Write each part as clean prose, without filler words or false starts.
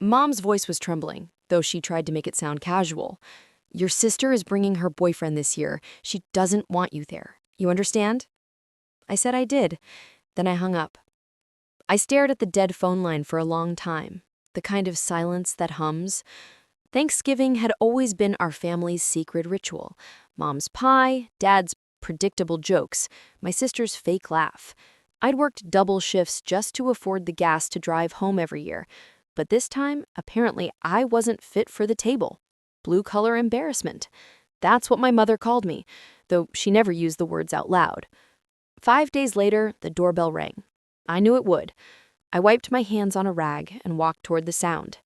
Mom's voice was trembling, though she tried to make it sound casual. Your sister is bringing her boyfriend this year. She doesn't want you there. You understand? I said I did. Then I hung up. I stared at the dead phone line for a long time, the kind of silence that hums. Thanksgiving had always been our family's secret ritual. Mom's pie, Dad's predictable jokes, my sister's fake laugh. I'd worked double shifts just to afford the gas to drive home every year. But this time, apparently, I wasn't fit for the table. Blue-collar embarrassment. That's what my mother called me, though she never used the words out loud. 5 days later, the doorbell rang. I knew it would. I wiped my hands on a rag and walked toward the sound.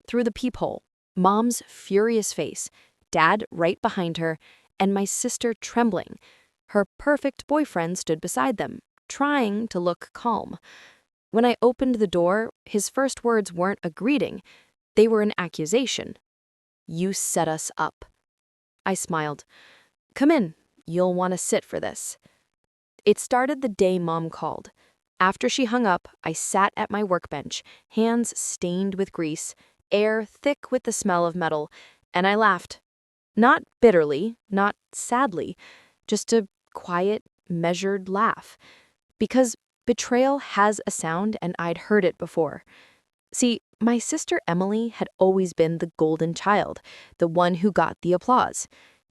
Through the peephole, Mom's furious face, Dad right behind her, and my sister trembling. Her perfect boyfriend stood beside them, trying to look calm. When I opened the door, his first words weren't a greeting. They were an accusation. You set us up. I smiled. Come in. You'll want to sit for this. It started the day Mom called. After she hung up, I sat at my workbench, hands stained with grease, air thick with the smell of metal, and I laughed. Not bitterly, not sadly, just a quiet, measured laugh. Because betrayal has a sound, and I'd heard it before. See, my sister Emily had always been the golden child, the one who got the applause.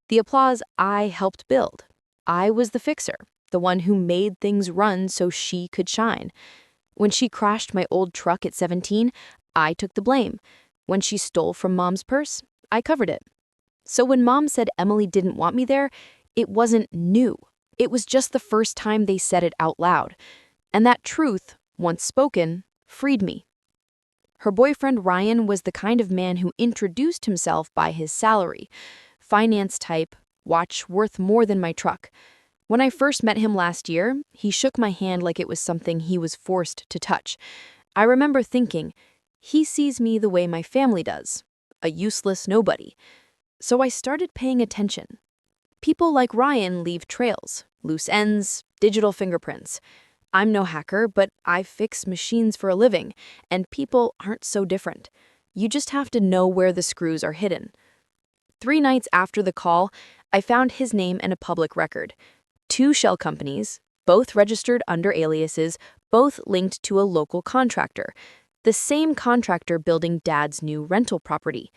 The applause I helped build. I was the fixer, the one who made things run so she could shine. When she crashed my old truck at 17, I took the blame. When she stole from Mom's purse, I covered it. So when Mom said Emily didn't want me there, it wasn't new. It was just the first time they said it out loud. And that truth, once spoken, freed me. Her boyfriend Ryan was the kind of man who introduced himself by his salary. Finance type, watch worth more than my truck. When I first met him last year, he shook my hand like it was something he was forced to touch. I remember thinking, he sees me the way my family does, a useless nobody. So I started paying attention. People like Ryan leave trails, loose ends, digital fingerprints. I'm no hacker, but I fix machines for a living, and people aren't so different. You just have to know where the screws are hidden. 3 nights after the call, I found his name in a public record. 2 shell companies, both registered under aliases, both linked to a local contractor. The same contractor building Dad's new rental property.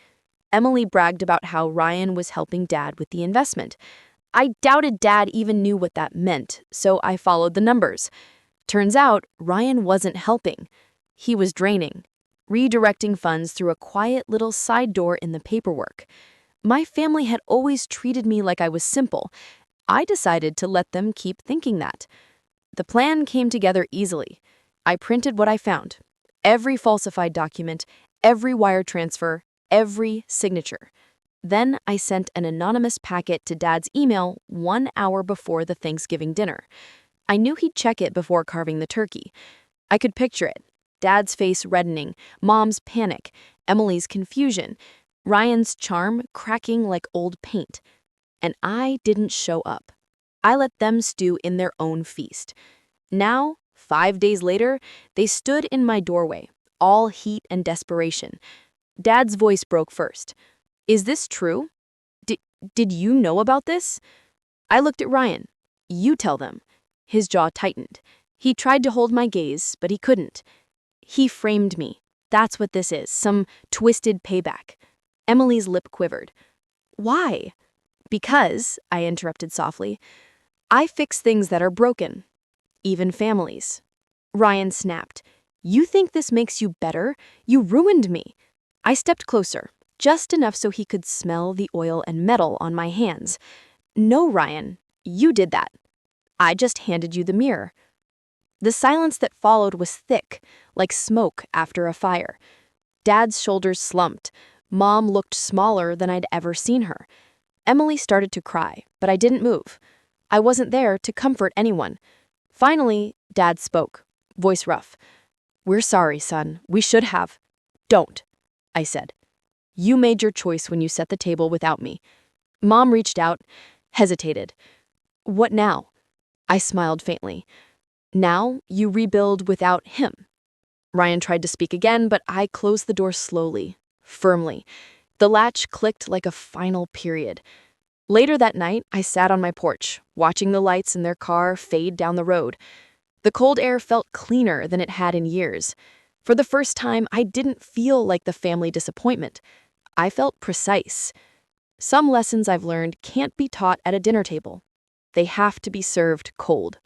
Emily bragged about how Ryan was helping Dad with the investment. I doubted Dad even knew what that meant, so I followed the numbers. Turns out, Ryan wasn't helping. He was draining, redirecting funds through a quiet little side door in the paperwork. My family had always treated me like I was simple. I decided to let them keep thinking that. The plan came together easily. I printed what I found. Every falsified document, every wire transfer, every signature. Then I sent an anonymous packet to Dad's email 1 hour before the Thanksgiving dinner. I knew he'd check it before carving the turkey. I could picture it. Dad's face reddening, Mom's panic, Emily's confusion, Ryan's charm cracking like old paint. And I didn't show up. I let them stew in their own feast. Now, 5 days later, they stood in my doorway, all heat and desperation. Dad's voice broke first. Is this true? Did you know about this? I looked at Ryan. You tell them. His jaw tightened. He tried to hold my gaze, but he couldn't. He framed me. That's what this is, some twisted payback. Emily's lip quivered. Why? Because, I interrupted softly, I fix things that are broken. Even families. Ryan snapped. You think this makes you better? You ruined me. I stepped closer, just enough so he could smell the oil and metal on my hands. No, Ryan, you did that. I just handed you the mirror. The silence that followed was thick, like smoke after a fire. Dad's shoulders slumped. Mom looked smaller than I'd ever seen her. Emily started to cry, but I didn't move. I wasn't there to comfort anyone. Finally, Dad spoke, voice rough. We're sorry, son. We should have. Don't, I said. You made your choice when you set the table without me. Mom reached out, hesitated. What now? I smiled faintly. Now you rebuild without him. Ryan tried to speak again, but I closed the door slowly, firmly. The latch clicked like a final period. Later that night, I sat on my porch, watching the lights in their car fade down the road. The cold air felt cleaner than it had in years. For the first time, I didn't feel like the family disappointment. I felt precise. Some lessons I've learned can't be taught at a dinner table. They have to be served cold.